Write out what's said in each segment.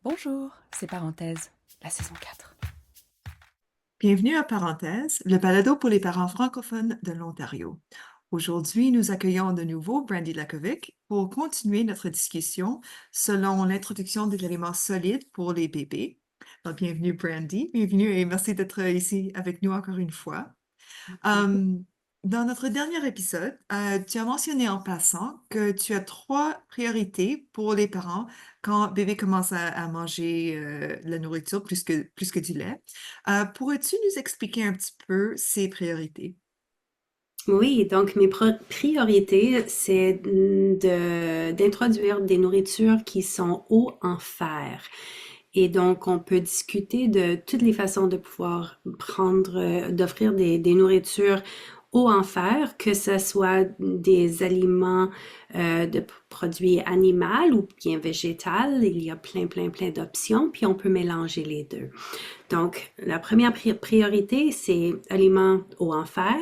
Bonjour, c'est Parenthèse, la saison 4. Bienvenue à Parenthèse, le balado pour les parents francophones de l'Ontario. Aujourd'hui, nous accueillons de nouveau Brandy Lakovic pour continuer notre discussion selon l'introduction des éléments solides pour les bébés. Donc, bienvenue Brandy, bienvenue et merci d'être ici avec nous encore une fois. Euh, Dans notre dernier épisode, tu as mentionné en passant que tu as trois priorités pour les parents quand bébé commence à manger la nourriture plus que du lait. Pourrais-tu nous expliquer un petit peu ces priorités? Oui, donc mes priorités, c'est d'introduire des nourritures qui sont haut en fer. Et donc, on peut discuter de toutes les façons de pouvoir d'offrir des nourritures haut en fer, que ce soit des aliments de produits animaux ou bien végétal. Il y a plein d'options, puis on peut mélanger les deux. Donc, la première priorité, c'est aliments haut en fer.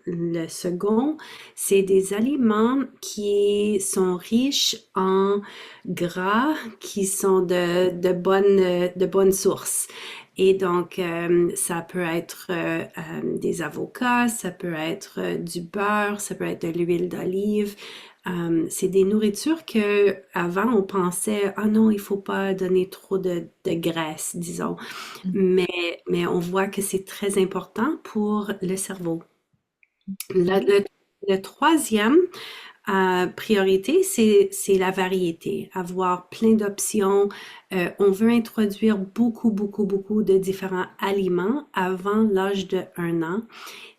Le second, c'est des aliments qui sont riches en gras, qui sont de bonnes sources. Et donc, ça peut être des avocats, ça peut être du beurre, ça peut être de l'huile d'olive. C'est des nourritures que avant on pensait, ah non, il faut pas donner trop de graisse, disons. Mais on voit que c'est très important pour le cerveau. La- Mhm. le, le troisième priorité, c'est la variété, avoir plein d'options. On veut introduire beaucoup de différents aliments avant l'âge de 1 an.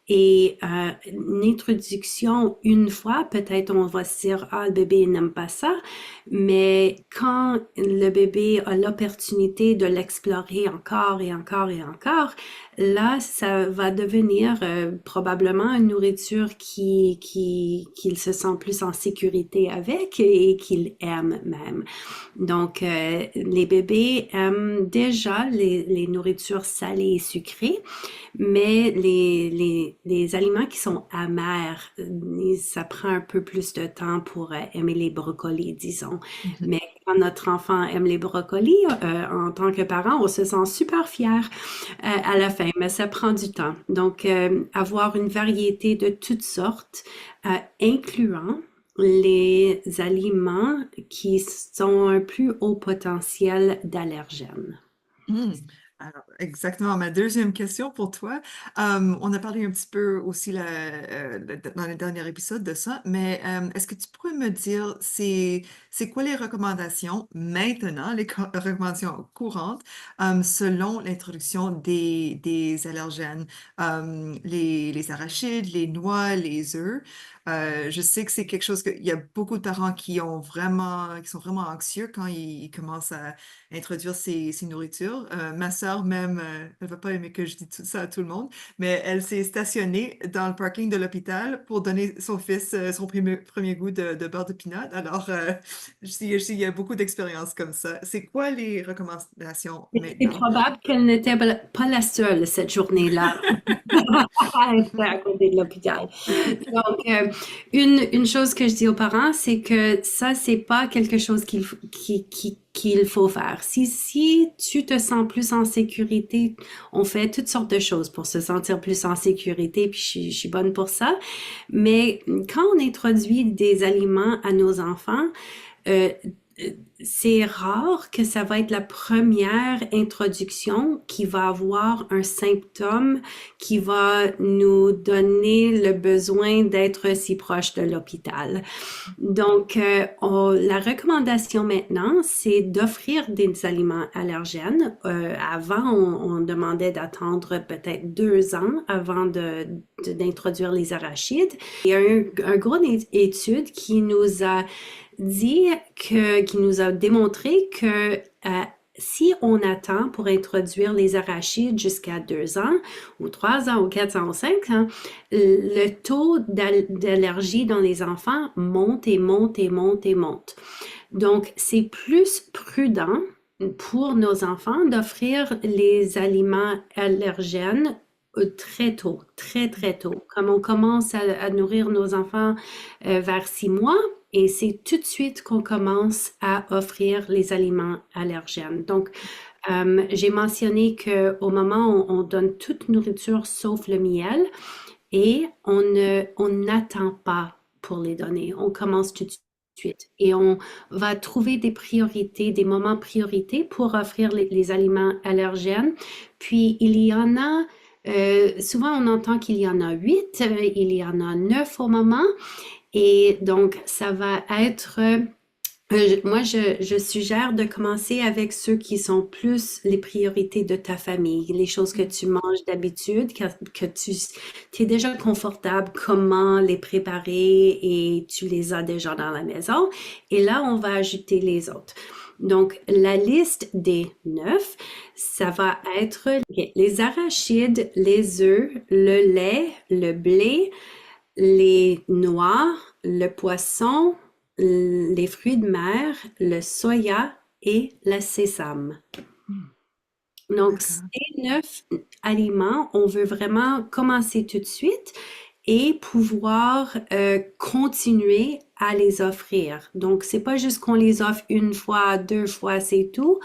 Et une introduction une fois, peut-être on va se dire, ah, le bébé n'aime pas ça, mais quand le bébé a l'opportunité de l'explorer encore et encore et encore, là, ça va devenir probablement une nourriture qu'il se sent plus en sécurité avec et qu'il aime même. Donc, les bébés aiment déjà les nourritures salées et sucrées, mais les aliments qui sont amers, ça prend un peu plus de temps pour aimer les brocolis, disons. Mhm. Mais quand notre enfant aime les brocolis, en tant que parent, on se sent super fier à la fin, mais ça prend du temps. Donc, avoir une variété de toutes sortes, incluant les aliments qui sont un plus haut potentiel d'allergènes. Hmm. Alors, exactement, ma deuxième question pour toi. On a parlé un petit peu aussi dans le dernier épisode de ça, mais est-ce que tu pourrais me dire, c'est quoi les recommandations maintenant, recommandations courantes, selon l'introduction des allergènes, les arachides, les noix, les œufs? Je sais que c'est quelque chose il y a beaucoup de parents qui sont vraiment anxieux quand ils commencent à introduire ces nourritures. Ma sœur même, elle va pas aimer que je dise tout ça à tout le monde, mais elle s'est stationnée dans le parking de l'hôpital pour donner son fils son premier goût de beurre de pinot. Alors, il y a beaucoup d'expériences comme ça. C'est quoi les recommandations C'est maintenant? probable qu'elle n'était pas la seule cette journée-là à être à côté de l'hôpital. Donc, une chose que je dis aux parents, c'est que ça, c'est pas quelque chose qu'il faut faire. Si tu te sens plus en sécurité, on fait toutes sortes de choses pour se sentir plus en sécurité, puis je suis bonne pour ça. Mais quand on introduit des aliments à nos enfants, euh, c'est rare que ça va être la première introduction qui va avoir un symptôme qui va nous donner le besoin d'être si proche de l'hôpital. Donc, la recommandation maintenant, c'est d'offrir des aliments allergènes. Avant, on demandait d'attendre peut-être 2 ans avant d'introduire les arachides. Il y a un gros étude qui nous a qui nous a démontré que si on attend pour introduire les arachides jusqu'à 2 ans, ou 3 ans, ou 4 ans, ou 5 ans, le taux d'allergie dans les enfants monte et monte et monte et monte. Donc, c'est plus prudent pour nos enfants d'offrir les aliments allergènes très tôt, très tôt. Comme on commence à nourrir nos enfants vers 6 mois, et c'est tout de suite qu'on commence à offrir les aliments allergènes. Donc, j'ai mentionné qu'au moment où on donne toute nourriture sauf le miel et on n'attend pas pour les donner. On commence tout de suite et on va trouver des priorités, des moments priorités pour offrir les aliments allergènes. Puis il y en a, souvent on entend qu'il y en a 8, il y en a 9 au moment. Et donc, ça va être moi, je suggère de commencer avec ceux qui sont plus les priorités de ta famille, les choses que tu manges d'habitude, que tu es déjà confortable, comment les préparer et tu les as déjà dans la maison. Et là, on va ajouter les autres. Donc, la liste des 9, ça va être les arachides, les œufs, le lait, le blé, les noix, le poisson, les fruits de mer, le soya et le sésame. Donc, D'accord. ces 9 aliments, on veut vraiment commencer tout de suite et pouvoir continuer à les offrir. Donc, c'est pas juste qu'on les offre une fois, 2 fois, c'est tout.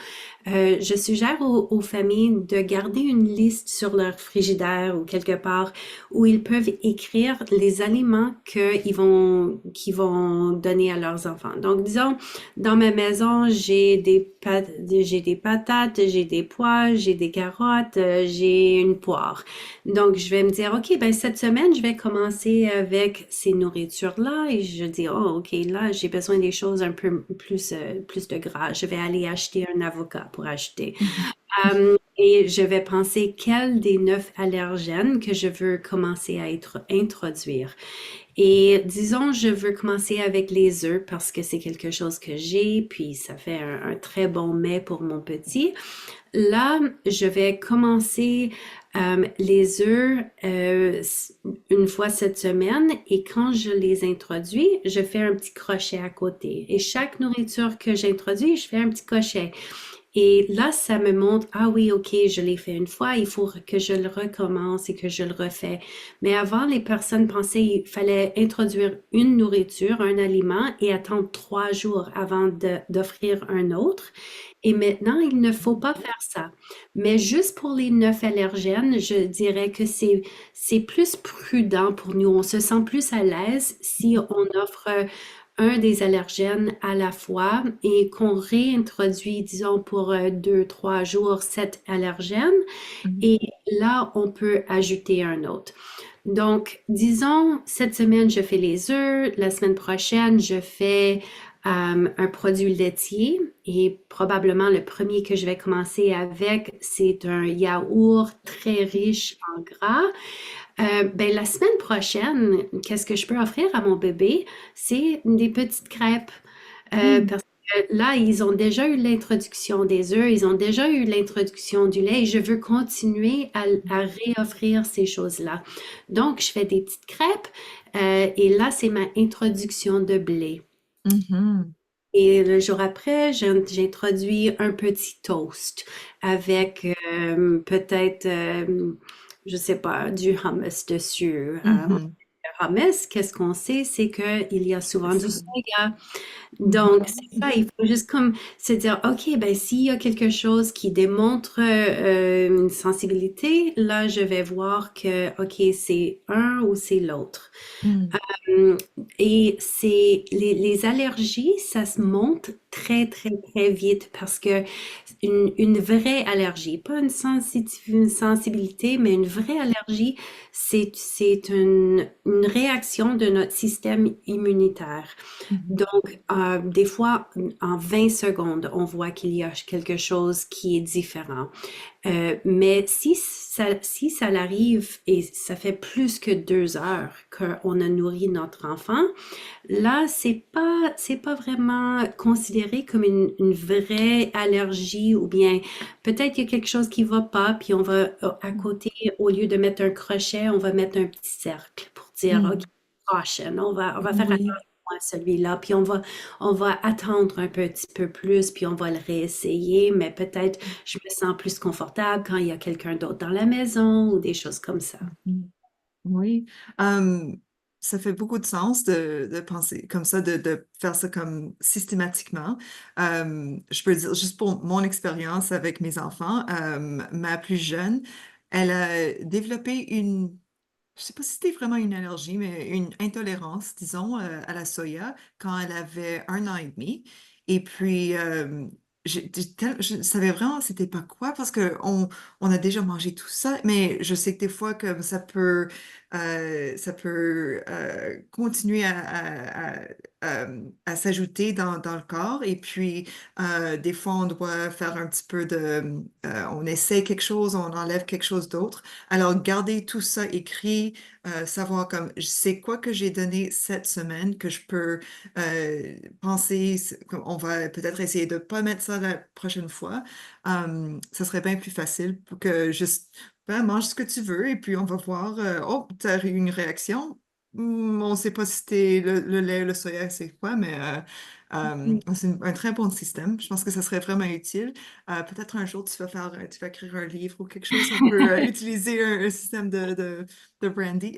Je suggère aux familles de garder une liste sur leur frigidaire ou quelque part où ils peuvent écrire les aliments qu'ils vont donner à leurs enfants. Donc, disons, dans ma maison, j'ai des patates, j'ai des pois, j'ai des carottes, j'ai une poire. Donc, je vais me dire, OK, ben cette semaine, je vais commencer avec ces nourritures-là et je dis, oh, OK, là, j'ai besoin des choses un peu plus de gras. Je vais aller acheter un avocat pour acheter. Et je vais penser quel des 9 allergènes que je veux commencer à introduire. Et disons, je veux commencer avec les œufs parce que c'est quelque chose que j'ai, puis ça fait un très bon mets pour mon petit. Là, je vais commencer les œufs une fois cette semaine et quand je les introduis, je fais un petit crochet à côté. Et chaque nourriture que j'introduis, je fais un petit crochet. Et là, ça me montre, ah oui, ok, je l'ai fait une fois, il faut que je le recommence et que je le refais. Mais avant, les personnes pensaient qu'il fallait introduire une nourriture, un aliment et attendre 3 jours avant d'offrir un autre. Et maintenant, il ne faut pas faire ça. Mais juste pour les 9 allergènes, je dirais que c'est plus prudent pour nous. On se sent plus à l'aise si on offre un des allergènes à la fois et qu'on réintroduit, disons, pour 2, 3 jours, 7 allergènes. Mhm. Et là, on peut ajouter un autre. Donc, disons, cette semaine, je fais les œufs. La semaine prochaine, je fais un produit laitier. Et probablement, le premier que je vais commencer avec, c'est un yaourt très riche en gras. Ben, la semaine prochaine, qu'est-ce que je peux offrir à mon bébé? C'est des petites crêpes. Mm. Parce que là, ils ont déjà eu l'introduction des œufs, ils ont déjà eu l'introduction du lait et je veux continuer à réoffrir ces choses-là. Donc, je fais des petites crêpes et là, c'est ma introduction de blé. Mhm. Et le jour après, j'introduis un petit toast avec peut-être, je sais pas, du hummus dessus. Mhm. Le hummus, qu'est-ce qu'on sait, c'est qu'il y a souvent du Ça. soya. Donc, Mhm. c'est ça, il faut juste comme se dire, OK, ben s'il y a quelque chose qui démontre une sensibilité, là, je vais voir que, OK, c'est un ou c'est l'autre. Mm. Hum, Et c'est les allergies, ça se monte très, très, très vite parce que une vraie allergie, pas une sensibilité, mais une vraie allergie, c'est une réaction de notre système immunitaire. Mhm. Donc, des fois, en 20 secondes, on voit qu'il y a quelque chose qui est différent. Mais si ça l'arrive et ça fait plus que 2 heures qu'on a nourri notre enfant, là, c'est pas vraiment considéré comme une vraie allergie ou bien peut-être qu'il y a quelque chose qui va pas, puis on va à côté, au lieu de mettre un crochet, on va mettre un petit cercle pour dire, OK, Mm. caution, on va faire Oui. attention à celui-là, puis on va attendre un petit peu plus, puis on va le réessayer, mais peut-être je me sens plus confortable quand il y a quelqu'un d'autre dans la maison ou des choses comme ça. Mhm. Oui. Euh, Ça fait beaucoup de sens de penser comme ça, de faire ça comme systématiquement. Je peux dire, juste pour mon expérience avec mes enfants, ma plus jeune, elle a développé je sais pas si c'était vraiment une allergie, mais une intolérance, disons, à la soya quand elle avait 1 an et demi. Et puis, je savais vraiment c'était pas quoi parce que on a déjà mangé tout ça, mais je sais que des fois comme ça peut continuer à s'ajouter dans le corps. Et puis, des fois, on doit faire un petit peu on essaie quelque chose, on enlève quelque chose d'autre. Alors, garder tout ça écrit, savoir comme c'est quoi que j'ai donné cette semaine que je peux penser, on va peut-être essayer de pas mettre ça la prochaine fois. Ça serait bien plus facile pour que juste ben, mange ce que tu veux et puis on va voir. Oh, tu as eu une réaction. On ne sait pas si c'était le lait, le soya, c'est quoi, mais c'est un très bon système. Je pense que ça serait vraiment utile. Peut-être un jour, tu vas écrire un livre ou quelque chose. On peut utiliser un système de brandy.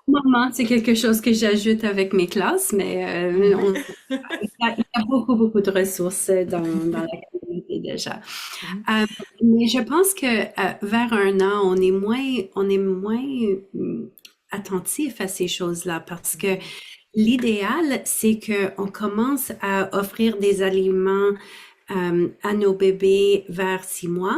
Maman, c'est quelque chose que j'ajoute avec mes classes, mais Oui. il y a beaucoup, beaucoup de ressources dans la communauté déjà. Mhm. Euh, mais je pense que vers 1 an, on est moins attentif à ces choses-là parce que l'idéal, c'est qu'on commence à offrir des aliments à nos bébés vers 6 mois.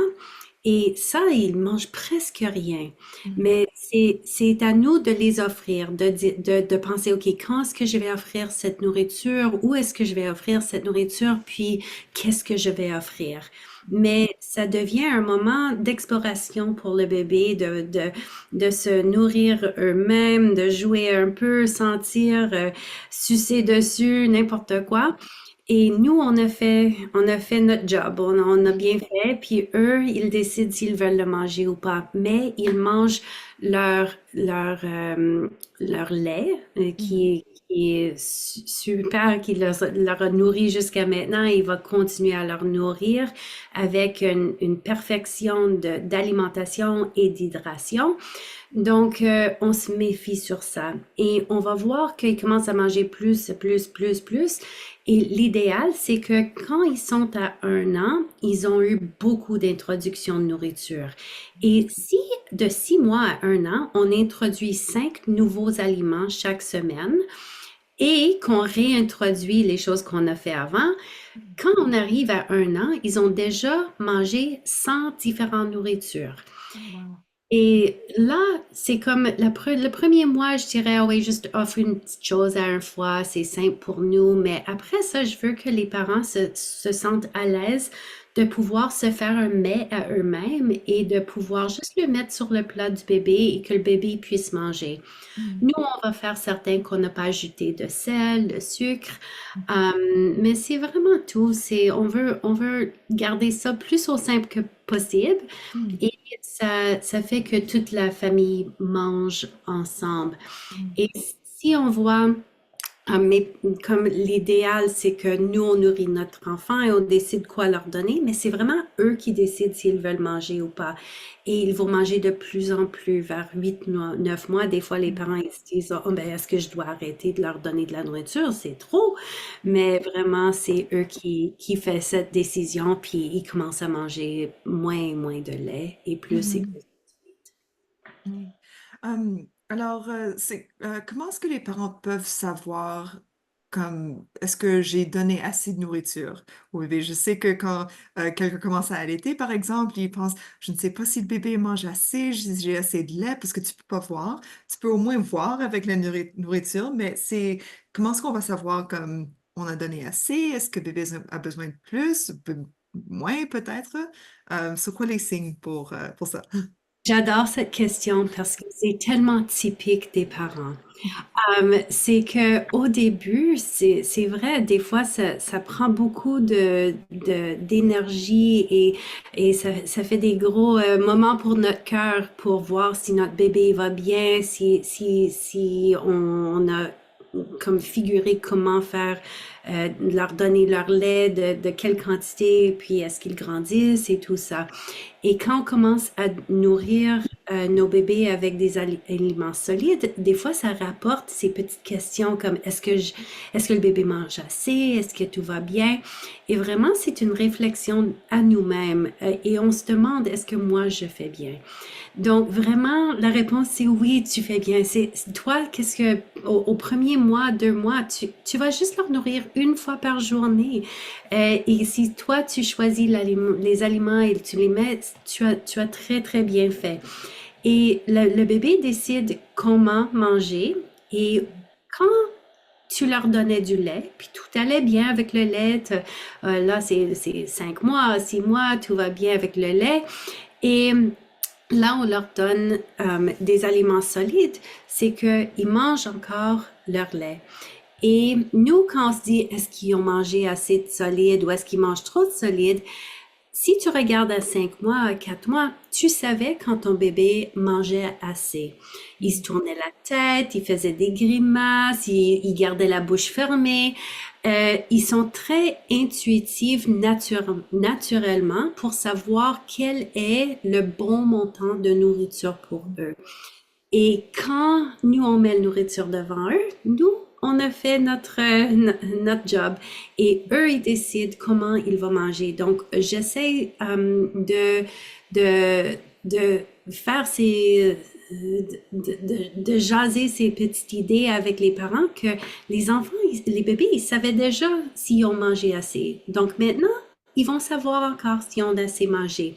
Et ça, ils mangent presque rien. Mhm. Mais c'est à nous de les offrir, de penser, OK, quand est-ce que je vais offrir cette nourriture? Où est-ce que je vais offrir cette nourriture? Puis, qu'est-ce que je vais offrir? Mais ça devient un moment d'exploration pour le bébé, de se nourrir eux-mêmes, de jouer un peu, sentir, sucer dessus, n'importe quoi. Et nous, on a fait notre job, on a bien fait, puis eux, ils décident s'ils veulent le manger ou pas. Mais ils mangent leur lait, qui est super, qui leur a nourri jusqu'à maintenant. Il va continuer à leur nourrir avec une perfection d'alimentation et d'hydration. Donc, on se méfie sur ça. Et on va voir qu'ils commencent à manger plus, plus, plus, plus. Et l'idéal, c'est que quand ils sont à 1 an, ils ont eu beaucoup d'introductions de nourriture. Et si de 6 mois à 1 an, on introduit 5 nouveaux aliments chaque semaine et qu'on réintroduit les choses qu'on a fait avant, quand on arrive à 1 an, ils ont déjà mangé 100 différentes nourritures. Oh, wow. Et là, c'est comme le premier mois, je dirais, ah oui, juste offre une petite chose à un fois, c'est simple pour nous. Mais après ça, je veux que les parents se sentent à l'aise de pouvoir se faire un mets à eux-mêmes et de pouvoir juste le mettre sur le plat du bébé et que le bébé puisse manger. Mhm. Nous, on va faire certain qu'on n'a pas ajouté de sel, de sucre, Mhm. mais c'est vraiment tout. On veut garder ça plus au simple que possible. Mhm. Et ça fait que toute la famille mange ensemble. Mhm. Et si on voit, mais comme l'idéal, c'est que nous, on nourrit notre enfant et on décide quoi leur donner, mais c'est vraiment eux qui décident s'ils veulent manger ou pas. Et ils vont manger de plus en plus vers 8, 9 mois. Des fois, les parents ils se disent, oh, ben, est-ce que je dois arrêter de leur donner de la nourriture? C'est trop. Mais vraiment, c'est eux qui font cette décision, puis ils commencent à manger moins et moins de lait et plus et Mhm. plus. Oui. Alors, comment est-ce que les parents peuvent savoir comme est-ce que j'ai donné assez de nourriture au bébé? Je sais que quand quelqu'un commence à allaiter, par exemple, il pense, je ne sais pas si le bébé mange assez, j'ai assez de lait, parce que tu peux pas voir. Tu peux au moins voir avec la nourriture, mais c'est comment est-ce qu'on va savoir comme on a donné assez? Est-ce que le bébé a besoin de plus, moins peut-être? C'est quoi les signes pour ça? J'adore cette question parce que c'est tellement typique des parents. C'est que au début, c'est vrai, des fois, ça prend beaucoup d'énergie et ça fait des gros moments pour notre cœur pour voir si notre bébé va bien, si on a comme figuré comment faire leur donner leur lait, de quelle quantité, puis est-ce qu'ils grandissent et tout ça. Et quand on commence à nourrir nos bébés avec des aliments solides, des fois ça rapporte ces petites questions comme est-ce que le bébé mange assez, est-ce que tout va bien? Et vraiment c'est une réflexion à nous-mêmes et on se demande est-ce que moi je fais bien? Donc vraiment la réponse c'est oui, tu fais bien. C'est toi qu'est-ce que au premier mois, 2 mois, tu vas juste leur nourrir une fois par journée. Et si toi, tu choisis les aliments et tu les mets, tu as très, très bien fait. Et le bébé décide comment manger. Et quand tu leur donnais du lait, puis tout allait bien avec le lait, là, c'est 5 mois, 6 mois, tout va bien avec le lait. Et là, on leur donne des aliments solides, c'est qu'ils mangent encore leur lait. Et nous, quand on se dit, est-ce qu'ils ont mangé assez de solide ou est-ce qu'ils mangent trop de solide, si tu regardes à 5 mois, à 4 mois, tu savais quand ton bébé mangeait assez. Il se tournait la tête, il faisait des grimaces, il gardait la bouche fermée. Ils sont très intuitifs naturellement pour savoir quel est le bon montant de nourriture pour eux. Et quand nous, on met la nourriture devant eux, nous, on a fait notre job. Et eux, ils décident comment ils vont manger. Donc, j'essaie de faire de jaser ces petites idées avec les parents que les enfants, les bébés, ils savaient déjà s'ils ont mangé assez. Donc maintenant, ils vont savoir encore s'ils ont assez mangé.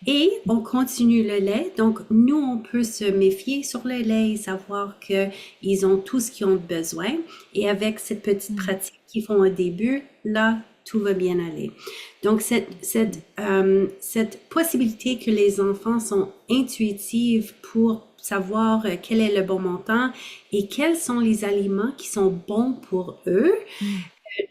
Et on continue le lait. Donc, nous, on peut se méfier sur le lait et savoir qu'ils ont tout ce qu'ils ont besoin. Et avec cette petite pratique qu'ils font au début, là, tout va bien aller. Donc, cette possibilité que les enfants sont intuitifs pour savoir quel est le bon montant et quels sont les aliments qui sont bons pour eux,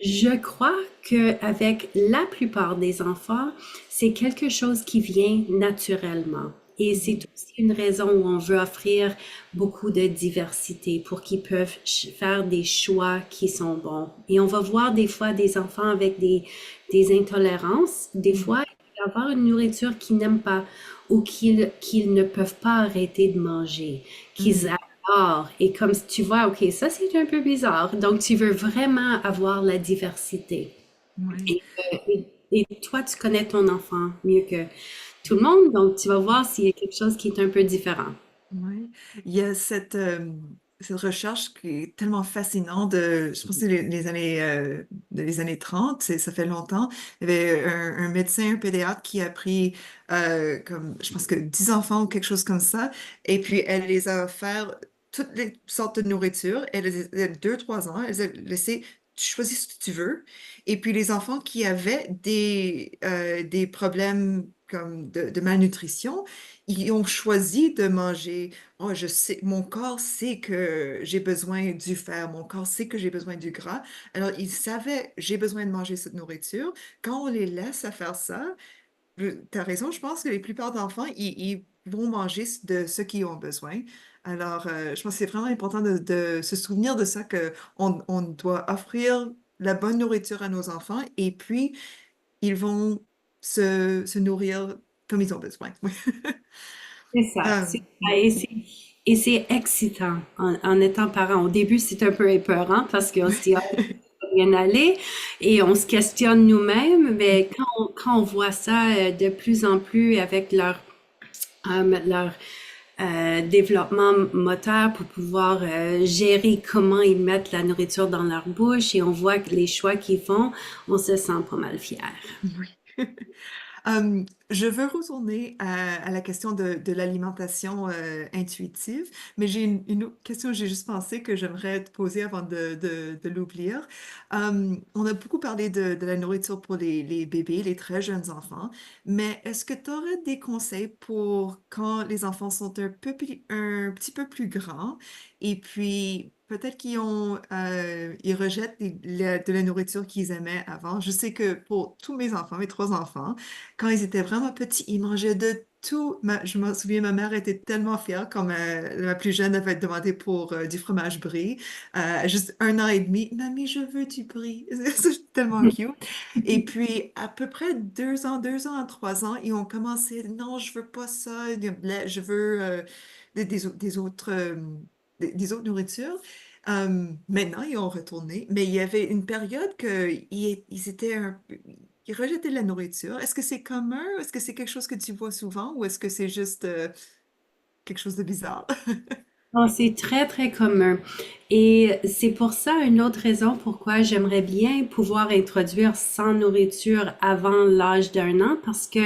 je crois qu'avec la plupart des enfants, c'est quelque chose qui vient naturellement. Et c'est aussi une raison où on veut offrir beaucoup de diversité pour qu'ils peuvent faire des choix qui sont bons. Et on va voir des fois des enfants avec des intolérances. Des fois, ils vont avoir une nourriture qu'ils n'aiment pas ou qu'ils ne peuvent pas arrêter de manger, qu'ils adorent. Et comme tu vois, OK, ça c'est un peu bizarre. Donc, tu veux vraiment avoir la diversité. Oui. Et toi, tu connais ton enfant mieux que tout le monde, donc tu vas voir s'il y a quelque chose qui est un peu différent. Oui, il y a cette recherche qui est tellement fascinante je pense que c'est les années 30, ça fait longtemps. Il y avait un médecin, un pédiatre qui a pris comme, je pense que 10 enfants ou quelque chose comme ça, et puis elle les a offert toutes les sortes de nourriture. Elle a 2, 3 ans, elle les a laissé, tu choisis ce que tu veux. Et puis les enfants qui avaient des problèmes comme de malnutrition, ils ont choisi de manger. Oh, je sais, mon corps sait que j'ai besoin du fer, mon corps sait que j'ai besoin du gras. Alors, ils savaient, j'ai besoin de manger cette nourriture. Quand on les laisse à faire ça, tu as raison, je pense que les plupart d'enfants, ils vont manger de ce qu'ils ont besoin. Alors, je pense que c'est vraiment important de se souvenir de ça, que on doit offrir la bonne nourriture à nos enfants et puis ils vont se nourrir comme ils ont besoin. C'est ça, Euh, c'est ça. Et c'est excitant en étant parent. Au début, c'est un peu épeurant parce qu'on se dit, ah, ça va bien aller et on se questionne nous-mêmes, mais quand on voit ça de plus en plus avec leur développement moteur pour pouvoir gérer comment ils mettent la nourriture dans leur bouche et on voit que les choix qu'ils font, on se sent pas mal fier. oui. Je veux retourner à la question de l'alimentation intuitive, mais j'ai une autre question que j'ai juste pensé que j'aimerais te poser avant de l'oublier. On a beaucoup parlé de la nourriture pour les bébés, les très jeunes enfants, mais est-ce que tu aurais des conseils pour quand les enfants sont un petit peu plus grands et puis peut-être ils rejettent de la nourriture qu'ils aimaient avant? Je sais que pour tous mes enfants, mes 3 enfants, quand ils étaient vraiment petits, ils mangeaient de je me souviens, ma mère était tellement fière quand ma plus jeune avait demandé pour du fromage brie. Juste 1 an et demi, Mamie, je veux du brie. C'est tellement cute. Et puis, à peu près 2 ans, 3 ans, ils ont commencé, non, je veux pas ça, je veux des autres, des autres nourritures. Maintenant, ils ont retourné, mais il y avait une période que ils étaient ils rejetaient la nourriture. Est-ce que c'est commun? Est-ce que c'est quelque chose que tu vois souvent ou est-ce que c'est juste quelque chose de bizarre? Non, c'est très, très commun. Et c'est pour ça une autre raison pourquoi j'aimerais bien pouvoir introduire sans nourriture avant l'âge d'1 an, parce que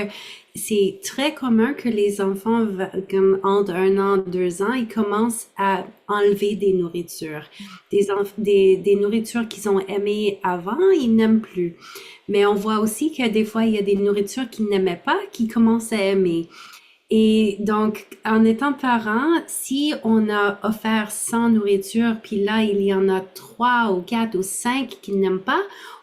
c'est très commun que les enfants, comme entre 1 an, 2 ans, ils commencent à enlever des nourritures. Des nourritures qu'ils ont aimées avant, ils n'aiment plus. Mais on voit aussi que des fois, il y a des nourritures qu'ils n'aimaient pas, qu'ils commencent à aimer. Et donc, en étant parent, si on a offert 100 nourriture, puis là, il y en a 3 ou 4 ou 5 qui n'aiment pas,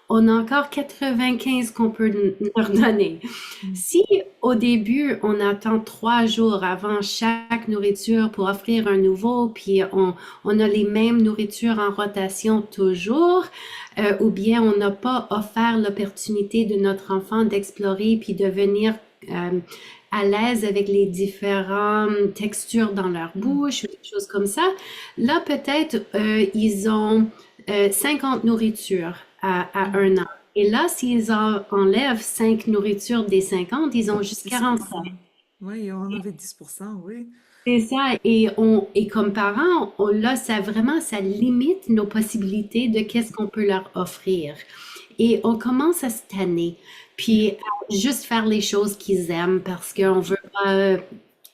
on a encore 95 qu'on peut leur donner. Mm. Si au début, on attend 3 jours avant chaque nourriture pour offrir un nouveau, puis on a les mêmes nourritures en rotation toujours, ou bien on n'a pas offert l'opportunité de notre enfant d'explorer puis de venir à l'aise avec les différentes textures dans leur Mm. bouche, ou des choses comme ça. Là, peut-être, ils ont 50 nourritures à Mm. 1 an. Et là, s'ils enlèvent 5 nourritures des 50, ils ont juste C'est ça. 45. Oui, on avait 10%, oui. C'est ça, et comme parents, là, ça vraiment, ça limite nos possibilités de qu'est-ce qu'on peut leur offrir. Et on commence à se tanner, puis à juste faire les choses qu'ils aiment parce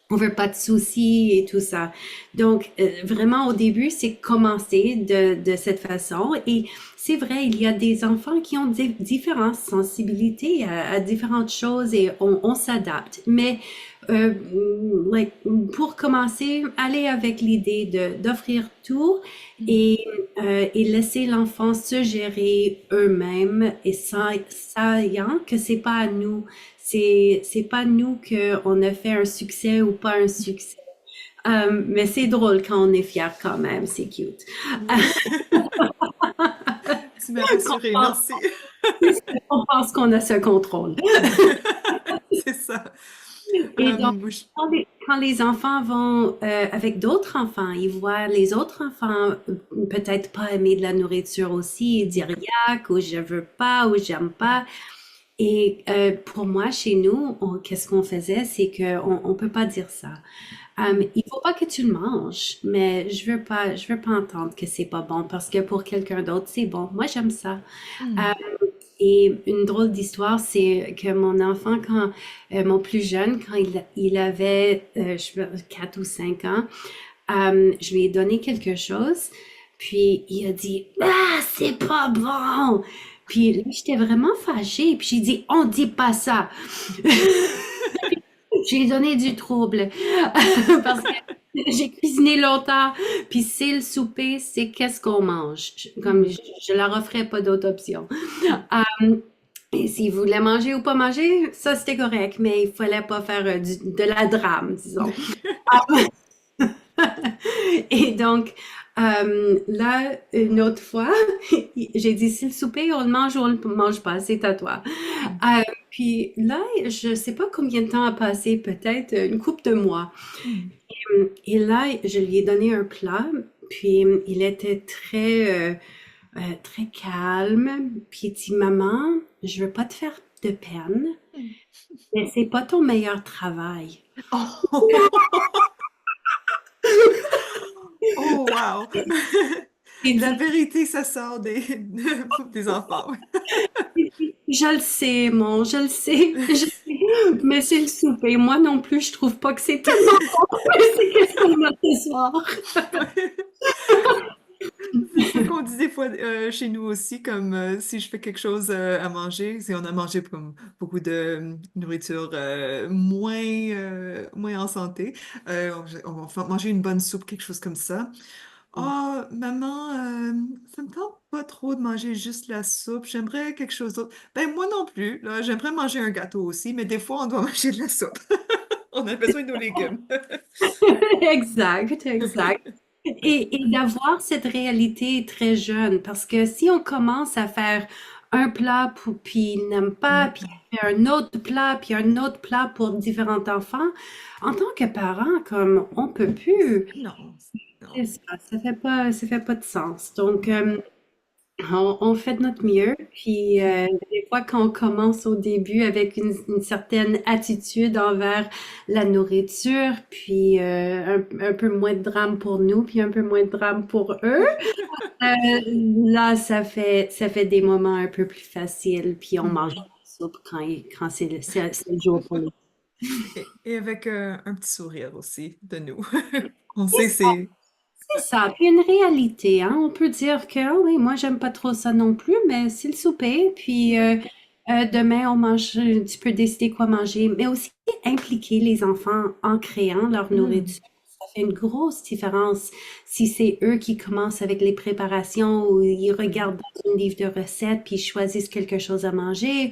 on veut pas de soucis et tout ça. Donc, vraiment, au début, c'est commencer de cette façon. Et c'est vrai, il y a des enfants qui ont des différentes sensibilités à différentes choses et on s'adapte. Mais euh, like, pour commencer, aller avec l'idée d'offrir tout Mm. et, et laisser l'enfant se gérer eux-mêmes et sachant que c'est pas à nous, c'est pas nous qu'on a fait un succès ou pas un succès. Mais c'est drôle quand on est fier quand même, c'est cute. Oui. Tu m'as Qu'on rassurée, pense, merci. on pense qu'on a ce contrôle. C'est ça. Et donc, Oui, quand les enfants vont avec d'autres enfants, ils voient les autres enfants peut-être pas aimer de la nourriture aussi, et dire yak ou je veux pas ou j'aime pas. Et pour moi, chez nous, qu'est-ce qu'on faisait, c'est qu'on peut pas dire ça. Il faut pas que tu le manges, mais je veux pas entendre que c'est pas bon parce que pour quelqu'un d'autre, c'est bon. Moi, j'aime ça. Mm. Et une drôle d'histoire, c'est que mon enfant, mon plus jeune, quand il avait, je sais pas, 4 ou 5 ans, je lui ai donné quelque chose, puis il a dit, ah, c'est pas bon! Puis là, j'étais vraiment fâchée, puis j'ai dit, on dit pas ça! J'ai donné du trouble parce que j'ai cuisiné longtemps, puis c'est le souper, c'est qu'est-ce qu'on mange. Comme Mm. je leur offrais pas d'autre option. Et s'ils voulaient manger ou pas manger, ça c'était correct, mais il fallait pas faire de la drame, disons. Et donc, là, une autre fois, j'ai dit, si le souper, on le mange ou on le mange pas, c'est à toi. Mm. Puis là, je sais pas combien de temps a passé, peut-être une couple de mois. Mm. Et là, je lui ai donné un plat, puis il était très calme. Puis il dit, Maman, je veux pas te faire de peine, Mm. mais c'est pas ton meilleur travail. Oh, oh, wow. Il La dit, vérité, ça sort des enfants. je le sais, je le sais, mais c'est le souper. Moi non plus, je trouve pas que c'est tellement bon. C'est qu'est-ce qu'on a ce soir. C'est ça qu'on dit des fois chez nous aussi, comme si je fais quelque chose à manger, si on a mangé comme beaucoup de nourriture moins en santé, on va manger une bonne soupe, quelque chose comme ça. Oh, maman, ça me tente pas trop de manger juste la soupe, j'aimerais quelque chose d'autre. Ben moi non plus, là, j'aimerais manger un gâteau aussi, mais des fois on doit manger de la soupe. On a besoin de nos légumes. Exact, exact. Et d'avoir cette réalité très jeune, parce que si on commence à faire un plat, puis il n'aime pas, puis Mm. il fait un autre plat, puis un autre plat pour différents enfants, en tant que parent, comme on peut plus, Non, c'est non. ça, ça fait pas de sens. Donc, on fait de notre mieux, puis des fois quand on commence au début avec une certaine attitude envers la nourriture, puis un peu moins de drame pour nous, puis un peu moins de drame pour eux, euh, là ça fait des moments un peu plus faciles, puis on mange Mhm. la soupe quand c'est le jour pour les. Et avec un petit sourire aussi de nous. On sait c'est... C'est ça, puis une réalité, hein. On peut dire que, ah oui, moi j'aime pas trop ça non plus, mais c'est le souper, puis Ouais. demain on mange, tu peux décider quoi manger, mais aussi impliquer les enfants en créant leur Mm. nourriture. Ça fait une grosse différence si c'est eux qui commencent avec les préparations ou ils regardent dans un livre de recettes puis ils choisissent quelque chose à manger,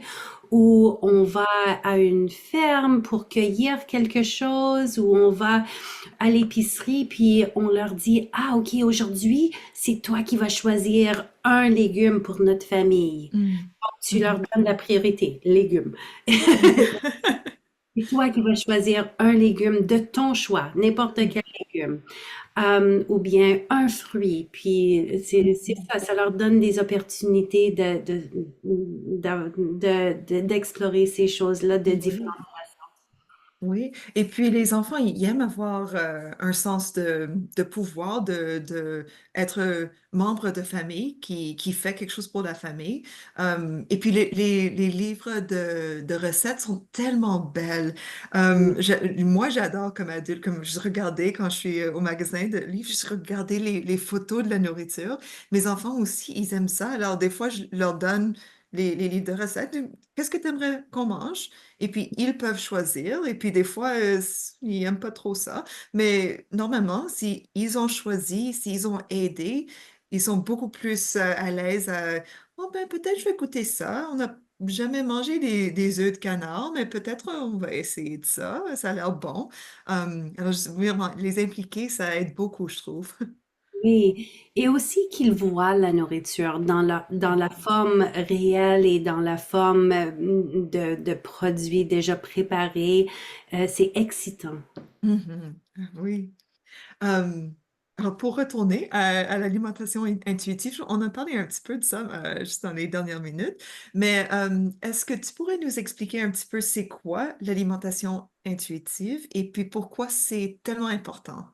ou on va à une ferme pour cueillir quelque chose, ou on va à l'épicerie, puis on leur dit, ah, OK, aujourd'hui, c'est toi qui vas choisir un légume pour notre famille. Mm. Tu leur Mhm. donnes la priorité, légumes. Oui. C'est toi qui vas choisir un légume de ton choix, n'importe quel légume. Ou bien un fruit. Puis c'est Mm. ça, ça leur donne des opportunités d'explorer ces choses-là de différentes. Oui. Oui, et puis les enfants, ils aiment avoir un sens de pouvoir, de être membre de famille qui fait quelque chose pour la famille. Et puis les livres de recettes sont tellement belles. Moi, j'adore comme adulte, comme je regardais quand je suis au magasin de livres, je regardais les photos de la nourriture. Mes enfants aussi, ils aiment ça. Alors des fois, je leur donne les livres de recettes. Qu'est-ce que tu aimerais qu'on mange? Et puis, ils peuvent choisir. Et puis, des fois, ils n'aiment pas trop ça. Mais normalement, si ils ont choisi, s'ils ont aidé, ils sont beaucoup plus à l'aise à, oh ben, peut-être je vais goûter ça. On n'a jamais mangé des œufs de canard, mais peut-être on va essayer de ça. Ça a l'air bon. Alors, vraiment, les impliquer, ça aide beaucoup, je trouve. Oui, et aussi qu'ils voient la nourriture dans la forme réelle et dans la forme de produits déjà préparés. C'est excitant. Mhm. Oui. Euh, alors, pour retourner à l'alimentation intuitive, on a parlé un petit peu de ça juste dans les dernières minutes, mais est-ce que tu pourrais nous expliquer un petit peu c'est quoi l'alimentation intuitive et puis pourquoi c'est tellement important?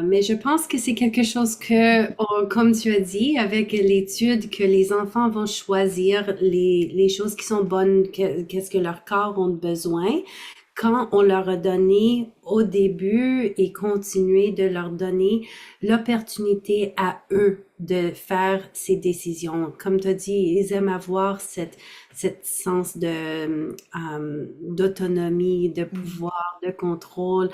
Mais je pense que c'est quelque chose que, comme tu as dit, avec l'étude, que les enfants vont choisir les choses qui sont bonnes, qu'est-ce que leur corps ont besoin, quand on leur a donné au début et continuer de leur donner l'opportunité à eux de faire ces décisions. Comme tu as dit, ils aiment avoir cette sens d'autonomie, de Mm. pouvoir, de contrôle.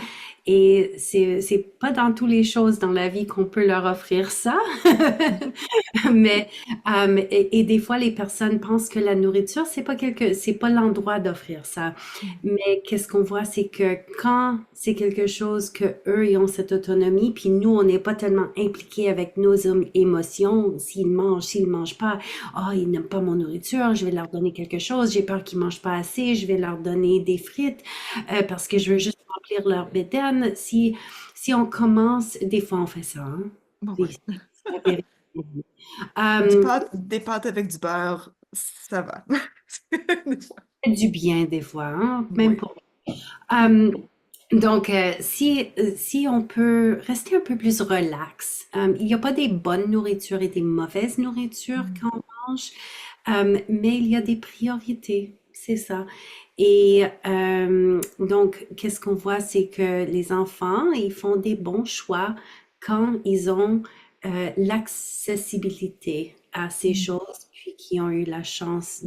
Et c'est pas dans toutes les choses dans la vie qu'on peut leur offrir ça. Mais et des fois les personnes pensent que la nourriture c'est pas l'endroit d'offrir ça. Mm. Mais qu'est-ce qu'on voit, c'est que quand c'est quelque chose que eux ils ont cette autonomie, puis nous on n'est pas tellement impliqués avec nos émotions. S'ils mangent pas, oh ils n'aiment pas mon nourriture, je vais leur donner quelque chose. J'ai peur qu'ils mangent pas assez, je vais leur donner des frites parce que je veux juste remplir leur bédaine. Si on commence, des fois on fait ça, hein? Bon, C'est ouais. c'est la vérité. Euh, Des pâtes avec du beurre, ça va. Des fois. du bien des fois, hein? Même Oui. pour. Euh, donc, si on peut rester un peu plus relax, il n'y a pas des bonnes nourritures et des mauvaises nourritures Mm. qu'on mange, mais il y a des priorités, c'est ça. Et donc, qu'est-ce qu'on voit, c'est que les enfants, ils font des bons choix quand ils ont l'accessibilité à ces Mm. choses, puis qui ont eu la chance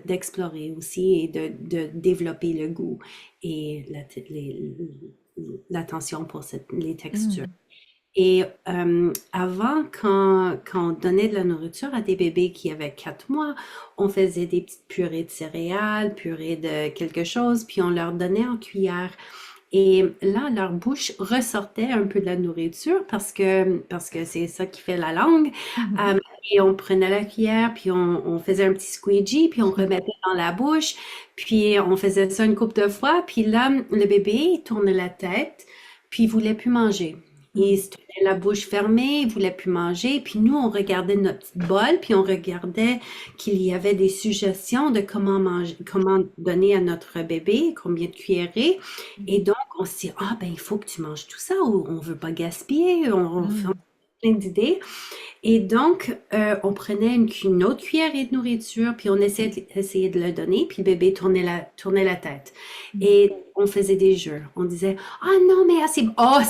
d'explorer aussi et de développer le goût et l'attention pour les textures. Mm. Et avant, quand on donnait de la nourriture à des bébés qui avaient 4 mois, on faisait des petites purées de céréales, purées de quelque chose, puis on leur donnait en cuillère. Et là, leur bouche ressortait un peu de la nourriture parce que c'est ça qui fait la langue. Mhm. Et on prenait la cuillère, puis on faisait un petit squeegee, puis on remettait dans la bouche, puis on faisait ça une couple de fois, puis là, le bébé, il tournait la tête, puis il voulait plus manger. Il se tenait la bouche fermée, il voulait plus manger, puis nous, on regardait notre petite bol, puis on regardait qu'il y avait des suggestions de comment manger, comment donner à notre bébé, combien de cuillerées. Et donc, on s'est dit, ah ben, il faut que tu manges tout ça, ou on veut pas gaspiller, on fait Mhm. plein d'idées. Et donc, on prenait une autre cuillerée de nourriture, puis on essayait de le donner, puis le bébé tournait la tête. Et on faisait des jeux. On disait, ah non, mais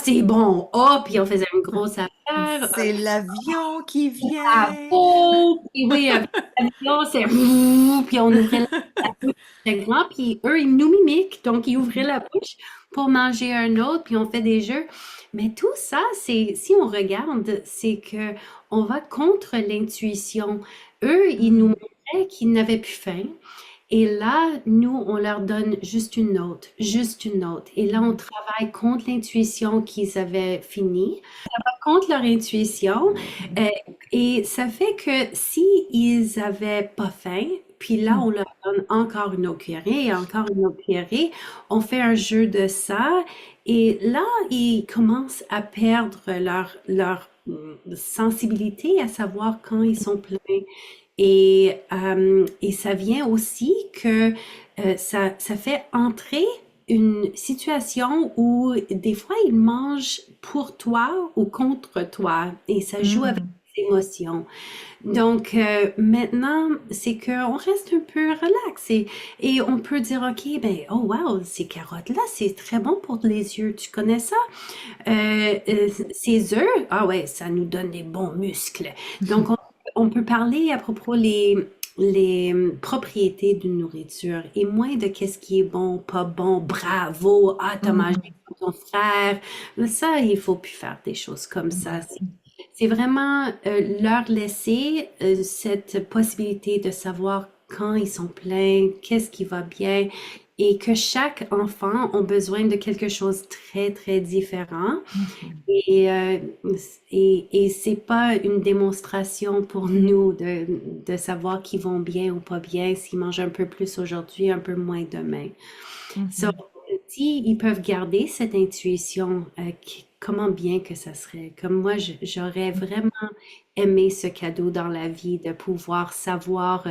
c'est bon, oh, puis on faisait une grosse affaire. C'est l'avion qui Ah, vient. oh, puis oui, avec l'avion, c'est ouh, puis on ouvrait la bouche très grand, puis eux, ils nous mimiquent, donc ils ouvraient la bouche pour manger un autre, puis on fait des jeux. Mais tout ça, si on regarde, c'est que on va contre l'intuition. Eux, ils nous Mhm. montraient qu'ils n'avaient plus faim. Et là, nous, on leur donne juste une note, juste une note. Et là, on travaille contre l'intuition qu'ils avaient fini, contre leur intuition. euh, et ça fait que si ils avaient pas faim, puis là, on leur donne encore une autre cuillerée, encore une autre cuillerée, on fait un jeu de ça. Et là, ils commencent à perdre leur sensibilité à savoir quand ils sont pleins. Et ça vient aussi que ça fait entrer une situation où des fois ils mangent pour toi ou contre toi et ça joue avec Mhm. les émotions. Donc maintenant, c'est qu'on reste un peu relax et on peut dire, OK, ben, oh wow, ces carottes-là, c'est très bon pour les yeux. Tu connais ça? Ces œufs, ah ouais, ça nous donne des bons muscles. Donc, on peut parler à propos les propriétés d'une nourriture et moins de qu'est-ce qui est bon, pas bon, bravo, ah, t'as mangé Mhm. comme ton frère. Mais ça, il faut plus faire des choses comme ça. Ouais. C'est vraiment leur laisser cette possibilité de savoir quand ils sont pleins, qu'est-ce qui va bien, et que chaque enfant a besoin de quelque chose très, très différent. Mhm. Et, euh, et c'est pas une démonstration pour nous de savoir qu'ils vont bien ou pas bien, s'ils mangent un peu plus aujourd'hui, un peu moins demain. So, Mhm. si ils peuvent garder cette intuition, comment bien que ça serait. Comme moi, j'aurais vraiment aimé ce cadeau dans la vie de pouvoir savoir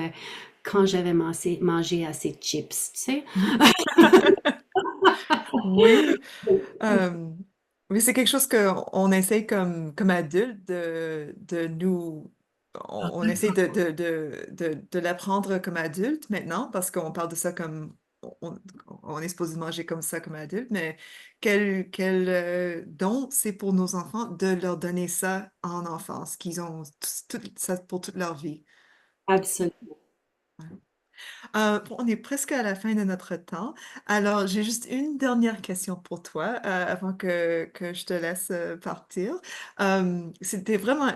quand j'avais mangé assez de chips, tu sais. Oui, euh, oui, c'est quelque chose qu'on essaye comme adulte de nous, on essaye de l'apprendre comme adulte maintenant parce qu'on parle de ça comme, on, on est supposé manger comme ça comme adulte, mais quel don c'est pour nos enfants de leur donner ça en enfance, qu'ils ont ça pour toute leur vie. Absolument. Bon, on est presque à la fin de notre temps. Alors, j'ai juste une dernière question pour toi avant que je te laisse partir. C'était vraiment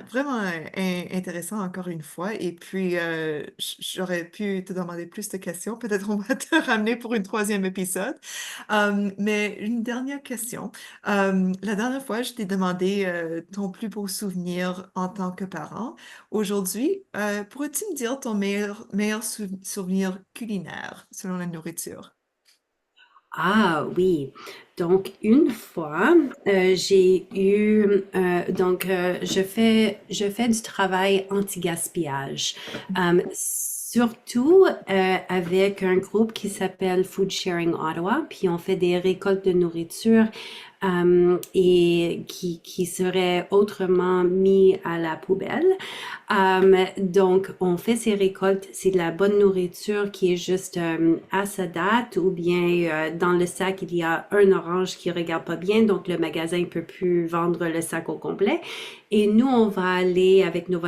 intéressant encore une fois. Et puis, j'aurais pu te demander plus de questions. Peut-être on va te ramener pour une troisième épisode. Mais une dernière question. La dernière fois, je t'ai demandé ton plus beau souvenir en tant que parent. Aujourd'hui, pourrais-tu me dire ton meilleur souvenir culinaire selon la nourriture? Ah oui. Donc une fois, j'ai eu je fais du travail anti-gaspillage. Surtout avec un groupe qui s'appelle Food Sharing Ottawa, puis on fait des récoltes de nourriture et qui seraient autrement mis à la poubelle. Donc, on fait ces récoltes, c'est de la bonne nourriture qui est juste à sa date ou bien dans le sac, il y a un orange qui regarde pas bien, donc le magasin ne peut plus vendre le sac au complet. Et nous, on va aller avec nos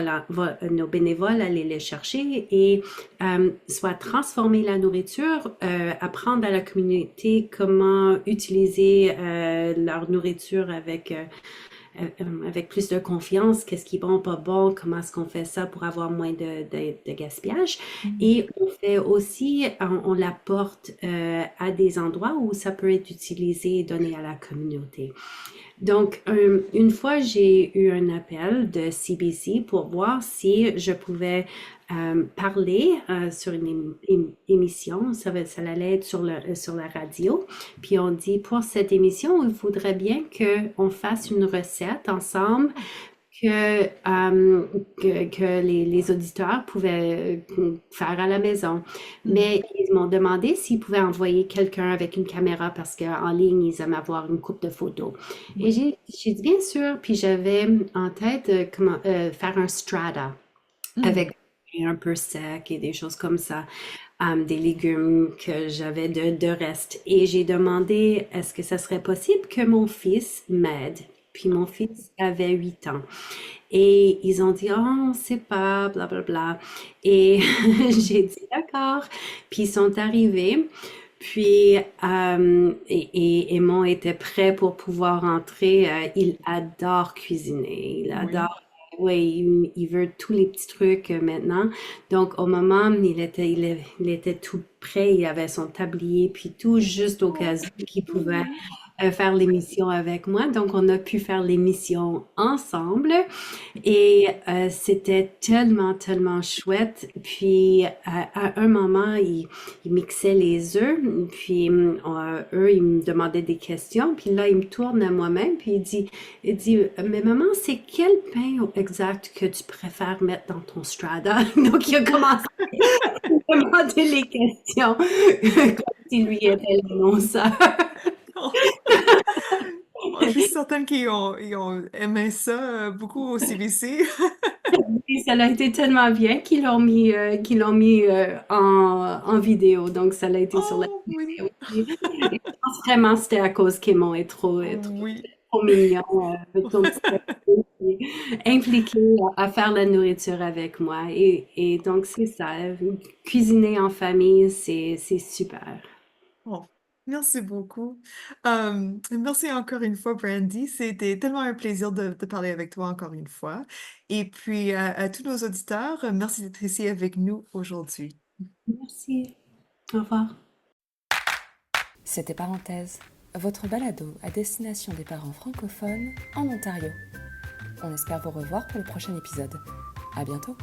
bénévoles, aller les chercher et soit transformer la nourriture, apprendre à la communauté comment utiliser leur nourriture avec avec plus de confiance, qu'est-ce qui est bon, pas bon, comment est-ce qu'on fait ça pour avoir moins de gaspillage. Et on fait aussi, on l'apporte à des endroits où ça peut être utilisé et donné à la communauté. Donc, une fois, j'ai eu un appel de CBC pour voir si je pouvais parler sur une émission. Ça allait être sur la radio. Puis on dit, pour cette émission, il faudrait bien qu'on fasse une recette ensemble que les auditeurs pouvaient faire à la maison. Mais ils m'ont demandé s'ils pouvaient envoyer quelqu'un avec une caméra parce qu'en ligne, ils aiment avoir une coupe de photos. Et j'ai dit bien sûr, puis j'avais en tête faire un strata avec un peu sec et des choses comme ça, des légumes que j'avais de reste. Et j'ai demandé, est-ce que ça serait possible que mon fils m'aide? Puis mon fils avait 8 ans. Et ils ont dit, oh, on ne sait pas, bla, bla, bla. Et j'ai dit, d'accord. Puis ils sont arrivés. Puis Aimon était prêt pour pouvoir entrer. Il adore cuisiner. Il adore. Oui, il veut tous les petits trucs maintenant. Donc, au moment, il était tout prêt. Il avait son tablier, puis tout, juste au cas où qu'il pouvait faire l'émission avec moi. Donc, on a pu faire l'émission ensemble et c'était tellement, tellement chouette. Puis, à un moment, il mixait les œufs, puis eux, ils me demandaient des questions. Puis là, il me tourne à moi-même, puis il dit, mais maman, c'est quel pain exact que tu préfères mettre dans ton strata? Donc, il a commencé à me demander les questions comme si lui était l'annonceur. Je suis certaine qu'ils ont aimé ça beaucoup au CBC. Et ça a été tellement bien qu'ils l'ont mis en vidéo. Donc, ça a été sur la Oh oui, vidéo. Et je pense vraiment que c'était à cause qu'Aimon est trop oui. mignon, avec son petit café, puis impliqué à faire la nourriture avec moi. Et donc, c'est ça. Cuisiner en famille, c'est super. Oh, merci beaucoup. Merci encore une fois, Brandy. C'était tellement un plaisir de parler avec toi encore une fois. Et puis, à tous nos auditeurs, merci d'être ici avec nous aujourd'hui. Merci. Au revoir. C'était Parenthèse, votre balado à destination des parents francophones en Ontario. On espère vous revoir pour le prochain épisode. À bientôt!